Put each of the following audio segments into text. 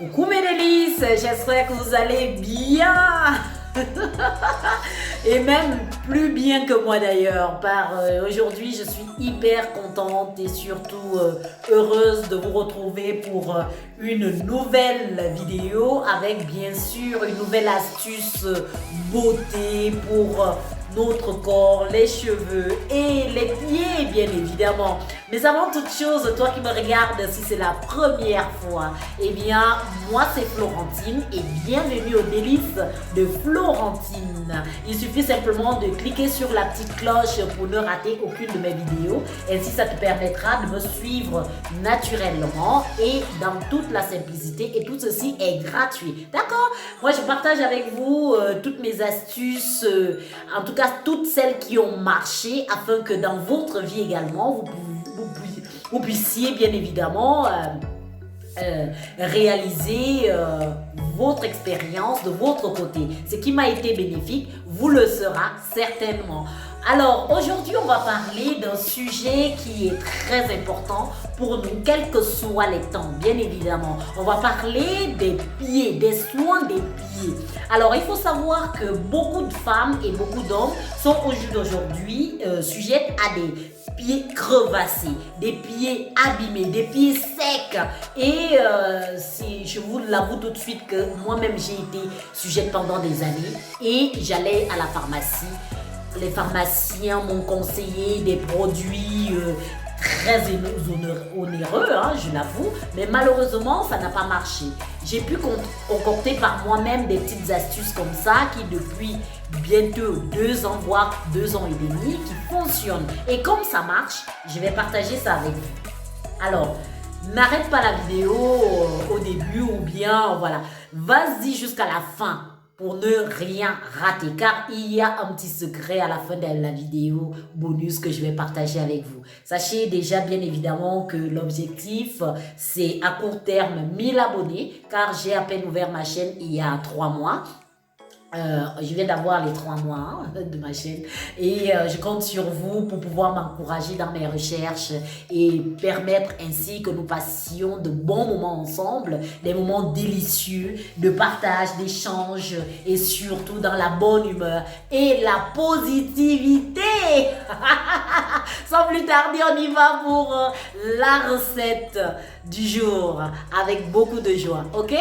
Coucou mes délices, j'espère que vous allez bien et même plus bien que moi d'ailleurs, aujourd'hui je suis hyper contente et surtout heureuse de vous retrouver pour une nouvelle vidéo avec bien sûr une nouvelle astuce beauté pour notre corps, les cheveux et les pieds bien évidemment. Mais avant toute chose, toi qui me regardes, si c'est la première fois, eh bien moi c'est Florentine et bienvenue aux délices de Florentine. Il suffit simplement de cliquer sur la petite cloche pour ne rater aucune de mes vidéos. Ainsi ça te permettra de me suivre naturellement et dans toute la simplicité, et tout ceci est gratuit. D'accord? Moi je partage avec vous toutes mes astuces, en tout cas toutes celles qui ont marché, afin que dans votre vie également vous puissiez bien évidemment réaliser votre expérience de votre côté. Ce qui m'a été bénéfique vous le sera certainement. Alors aujourd'hui on va parler d'un sujet qui est très important pour nous, quels que soient les temps, bien évidemment. On va parler des pieds, des soins des pieds. Alors il faut savoir que beaucoup de femmes et beaucoup d'hommes sont au jour d'aujourd'hui sujettes à des pieds crevassés, des pieds abîmés, des pieds secs. Et je vous l'avoue tout de suite que moi-même j'ai été sujette pendant des années et j'allais à la pharmacie. Les pharmaciens m'ont conseillé des produits très onéreux, hein, je l'avoue, mais malheureusement ça n'a pas marché. J'ai pu concocter par moi-même des petites astuces comme ça qui depuis bientôt 2 ans, voire 2 ans et demi, qui fonctionnent. Et comme ça marche, je vais partager ça avec vous. Alors, n'arrête pas la vidéo au début ou bien voilà, vas-y jusqu'à la fin pour ne rien rater, car il y a un petit secret à la fin de la vidéo bonus que je vais partager avec vous. Sachez déjà bien évidemment que l'objectif c'est à court terme 1000 abonnés, car j'ai à peine ouvert ma chaîne il y a 3 mois. Je viens d'avoir les 3 mois de ma chaîne et je compte sur vous pour pouvoir m'encourager dans mes recherches et permettre ainsi que nous passions de bons moments ensemble, des moments délicieux de partage, d'échange et surtout dans la bonne humeur et la positivité. Sans plus tarder, on y va pour la recette du jour avec beaucoup de joie, ok?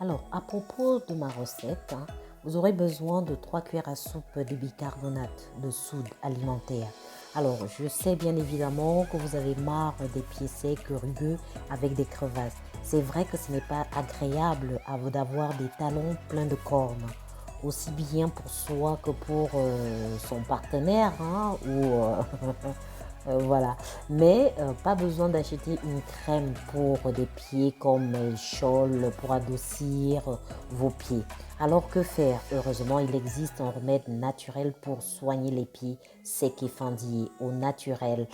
Alors, à propos de ma recette, vous aurez besoin de 3 cuillères à soupe de bicarbonate de soude alimentaire. Alors, je sais bien évidemment que vous avez marre des pieds secs, rugueux, avec des crevasses. C'est vrai que ce n'est pas agréable d'avoir des talons pleins de cornes, aussi bien pour soi que pour son partenaire, voilà, mais pas besoin d'acheter une crème pour des pieds comme Scholl pour adoucir vos pieds. Alors que faire? Heureusement, il existe un remède naturel pour soigner les pieds secs et fendillés au naturel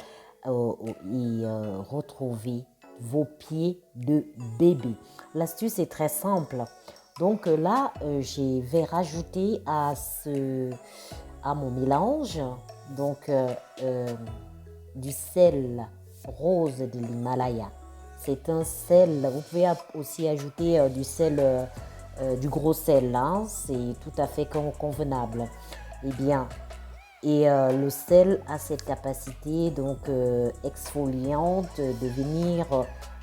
et retrouver vos pieds de bébé. L'astuce est très simple. Donc là, je vais rajouter à mon mélange du sel rose de l'Himalaya. C'est un sel, vous pouvez aussi ajouter du gros sel, hein, c'est tout à fait convenable. Eh bien, le sel a cette capacité exfoliante de venir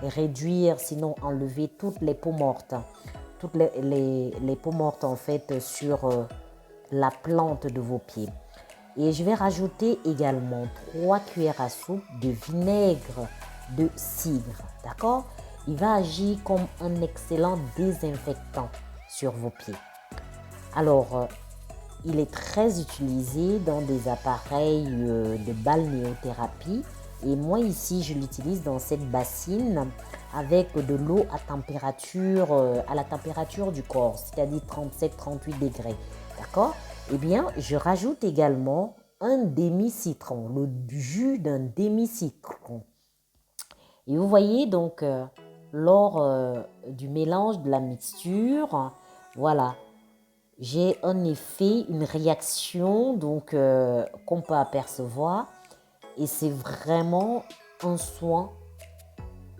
réduire, sinon enlever toutes les peaux mortes. Toutes les peaux mortes en fait sur la plante de vos pieds. Et je vais rajouter également 3 cuillères à soupe de vinaigre de cidre. D'accord? Il va agir comme un excellent désinfectant sur vos pieds. Alors, il est très utilisé dans des appareils de balnéothérapie. Et moi ici, je l'utilise dans cette bassine avec de l'eau à la température du corps, c'est-à-dire 37-38 degrés. D'accord? Eh bien, je rajoute également un demi-citron, le jus d'un demi-citron. Et vous voyez donc, lors du mélange de la mixture, voilà, j'ai un effet, une réaction qu'on peut apercevoir. Et c'est vraiment un soin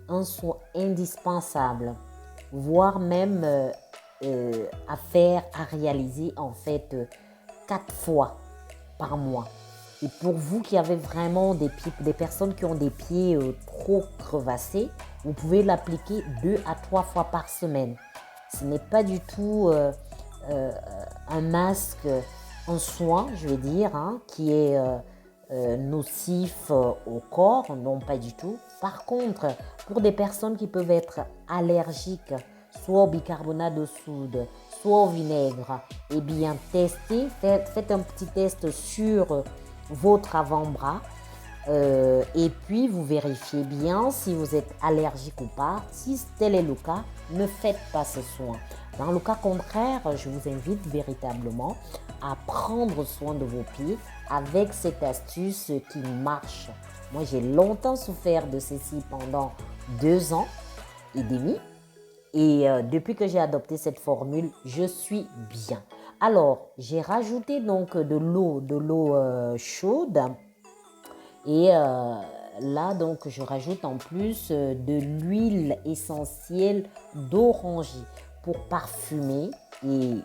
un soin indispensable, voire même à faire, à réaliser en fait 4 fois par mois. Et pour vous qui avez vraiment des personnes qui ont des pieds trop crevassés, vous pouvez l'appliquer 2 à 3 fois par semaine. Ce n'est pas du tout un masque, un soin, je veux dire, hein, qui est nocif au corps, non pas du tout. Par contre, pour des personnes qui peuvent être allergiques, soit au bicarbonate de soude, soit au vinaigre, eh bien testez, faites un petit test sur votre avant-bras et puis vous vérifiez bien si vous êtes allergique ou pas. Si tel est le cas, ne faites pas ce soin. Dans le cas contraire, je vous invite véritablement à prendre soin de vos pieds avec cette astuce qui marche. Moi, j'ai longtemps souffert de ceci pendant 2 ans et demi. Et depuis que j'ai adopté cette formule, je suis bien. Alors, j'ai rajouté donc de l'eau chaude. Et là, donc, je rajoute en plus de l'huile essentielle d'oranger pour parfumer. Et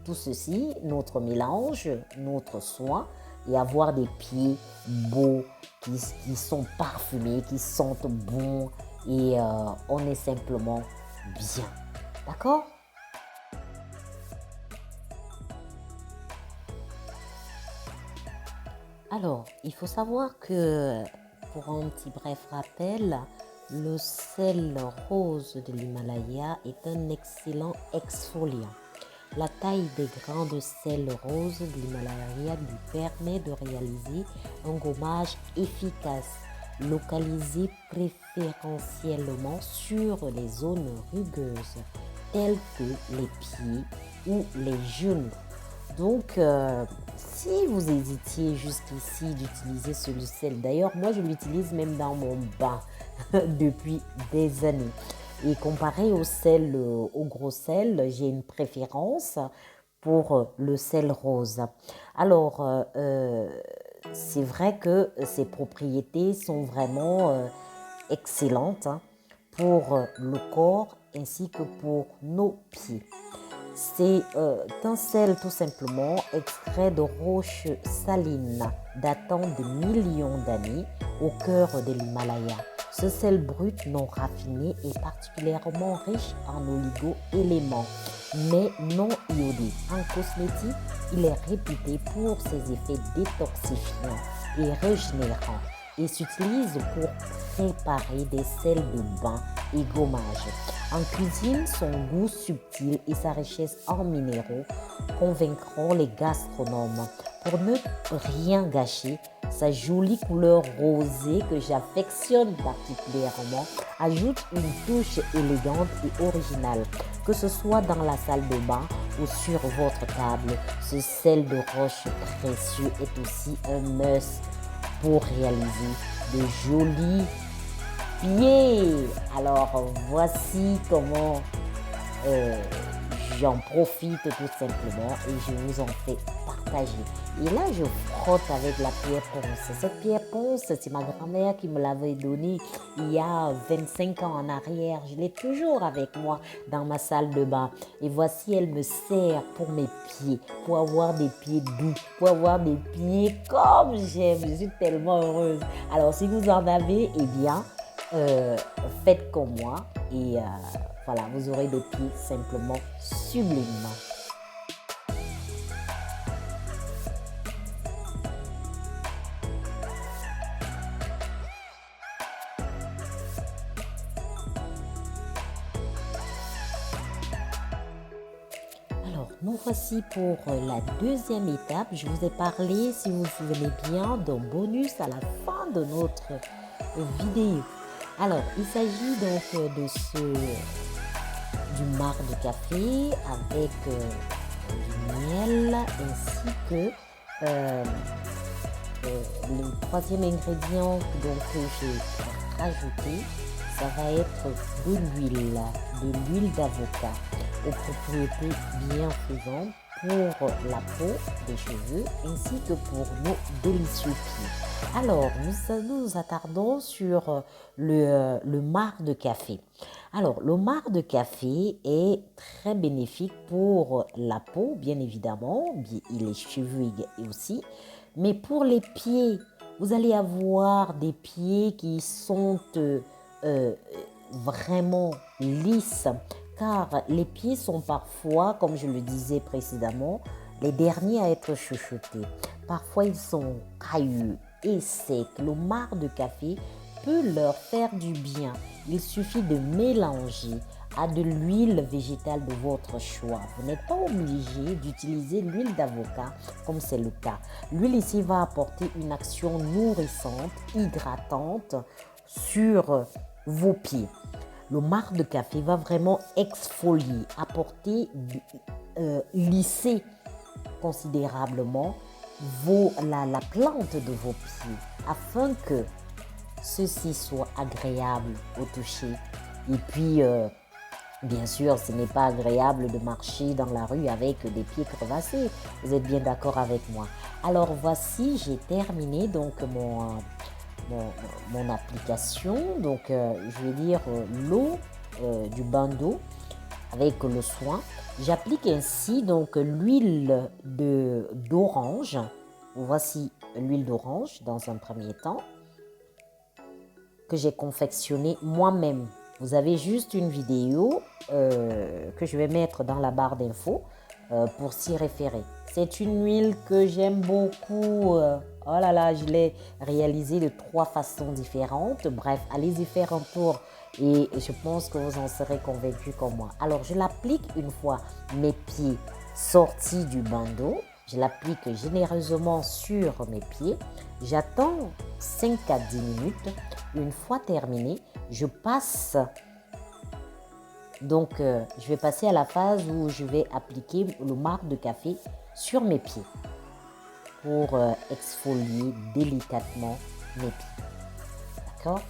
tout ceci, notre mélange, notre soin, et avoir des pieds beaux, qui sont parfumés, qui sentent bon. Et on est simplement bien. D'accord? Alors, il faut savoir que, pour un petit bref rappel, le sel rose de l'Himalaya est un excellent exfoliant. La taille des grains de sel rose de l'Himalaya lui permet de réaliser un gommage efficace, localisé préférentiellement sur les zones rugueuses, telles que les pieds ou les genoux. Donc, si vous hésitiez jusqu'ici d'utiliser ce sel, d'ailleurs, moi je l'utilise même dans mon bain depuis des années. Et comparé au sel, au gros sel, j'ai une préférence pour le sel rose. Alors, c'est vrai que ses propriétés sont vraiment excellentes pour le corps ainsi que pour nos pieds. C'est un sel tout simplement extrait de roches salines datant de millions d'années au cœur de l'Himalaya. Ce sel brut non raffiné est particulièrement riche en oligo-éléments, mais non iodés. En cosmétique, il est réputé pour ses effets détoxifiants et régénérants et s'utilise pour préparer des sels de bain et gommage. En cuisine, son goût subtil et sa richesse en minéraux convaincront les gastronomes. Pour ne rien gâcher, sa jolie couleur rosée que j'affectionne particulièrement ajoute une touche élégante et originale. Que ce soit dans la salle de bain ou sur votre table, ce sel de roche précieux est aussi un must pour réaliser de jolis pieds. Alors voici comment j'en profite tout simplement et je vous en fais partager. Et là, je frotte avec la pierre ponce. Cette pierre ponce, c'est ma grand-mère qui me l'avait donnée il y a 25 ans en arrière. Je l'ai toujours avec moi dans ma salle de bain. Et voici, elle me sert pour mes pieds, pour avoir des pieds doux, pour avoir des pieds comme j'aime. Je suis tellement heureuse. Alors, si vous en avez, eh bien, faites comme moi et voilà, vous aurez des pieds simplement sublimes. Alors, nous voici pour la deuxième étape. Je vous ai parlé, si vous vous souvenez bien, d'un bonus à la fin de notre vidéo. Alors, il s'agit donc du marc de café avec du miel ainsi que le troisième ingrédient donc, que j'ai rajouté, ça va être de l'huile d'avocat aux propriétés bienfaisantes pour la peau des cheveux ainsi que pour nos délicieux pieds. Alors, nous attardons sur le marc de café. Alors, le marc de café est très bénéfique pour la peau, bien évidemment, et les cheveux aussi, mais pour les pieds, vous allez avoir des pieds qui sont euh, vraiment lisses, car les pieds sont parfois, comme je le disais précédemment, les derniers à être chuchotés. Parfois, ils sont cailleux et secs. Le marc de café peut leur faire du bien. Il suffit de mélanger à de l'huile végétale de votre choix. Vous n'êtes pas obligé d'utiliser l'huile d'avocat comme c'est le cas. L'huile ici va apporter une action nourrissante, hydratante sur vos pieds. Le marc de café va vraiment exfolier, apporter, lisser considérablement la plante de vos pieds afin que ceci soit agréable au toucher. Et puis, bien sûr, ce n'est pas agréable de marcher dans la rue avec des pieds crevassés. Vous êtes bien d'accord avec moi? Alors voici, j'ai terminé donc mon application. Donc, je vais dire l'eau du bain d'eau avec le soin. J'applique ainsi donc l'huile d'orange. Voici l'huile d'orange dans un premier temps que j'ai confectionnée moi-même. Vous avez juste une vidéo que je vais mettre dans la barre d'infos pour s'y référer. C'est une huile que j'aime beaucoup. Oh là là, je l'ai réalisée de 3 façons différentes. Bref, allez-y faire un tour et je pense que vous en serez convaincus comme moi. Alors, je l'applique une fois mes pieds sortis du bain d'eau. Je l'applique généreusement sur mes pieds. J'attends 5 à 10 minutes. Une fois terminé, je passe. Donc, je vais passer à la phase où je vais appliquer le marc de café sur mes pieds pour exfolier délicatement mes pieds. D'accord?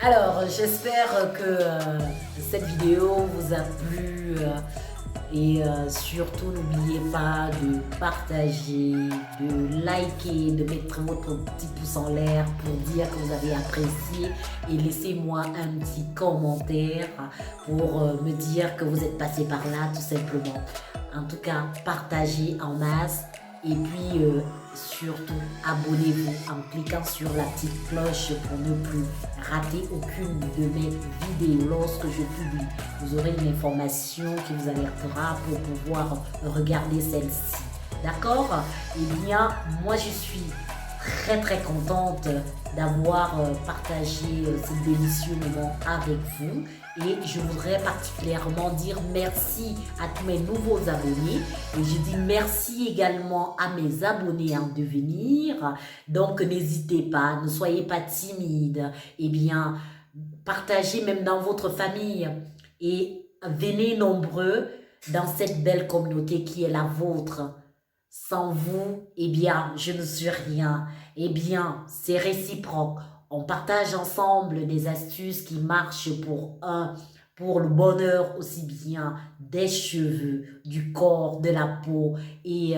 Alors, j'espère que cette vidéo vous a plu et surtout n'oubliez pas de partager, de liker, de mettre votre petit pouce en l'air pour dire que vous avez apprécié et laissez-moi un petit commentaire pour me dire que vous êtes passé par là tout simplement. En tout cas, partagez en masse Et puis, surtout, abonnez-vous en cliquant sur la petite cloche pour ne plus rater aucune de mes vidéos lorsque je publie. Vous aurez une information qui vous alertera pour pouvoir regarder celle-ci. D'accord? Eh bien, moi, je suis très contente d'avoir partagé ce délicieux moment avec vous et je voudrais particulièrement dire merci à tous mes nouveaux abonnés et je dis merci également à mes abonnés en devenir. Donc n'hésitez pas, ne soyez pas timide, eh bien partagez même dans votre famille et venez nombreux dans cette belle communauté qui est la vôtre. Sans vous, eh bien, je ne suis rien. Eh bien, c'est réciproque. On partage ensemble des astuces qui marchent pour le bonheur aussi bien des cheveux, du corps, de la peau. Et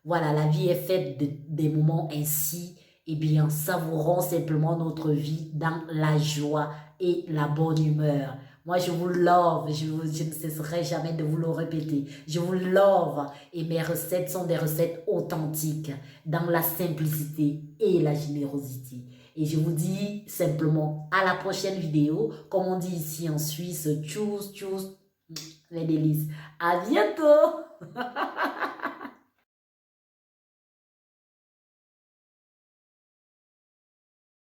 voilà, la vie est faite des moments ainsi. Eh bien, savourons simplement notre vie dans la joie et la bonne humeur. Moi, je vous love, je ne cesserai jamais de vous le répéter. Je vous love et mes recettes sont des recettes authentiques dans la simplicité et la générosité. Et je vous dis simplement à la prochaine vidéo. Comme on dit ici en Suisse, tchuss, tchuss, les délices. À bientôt!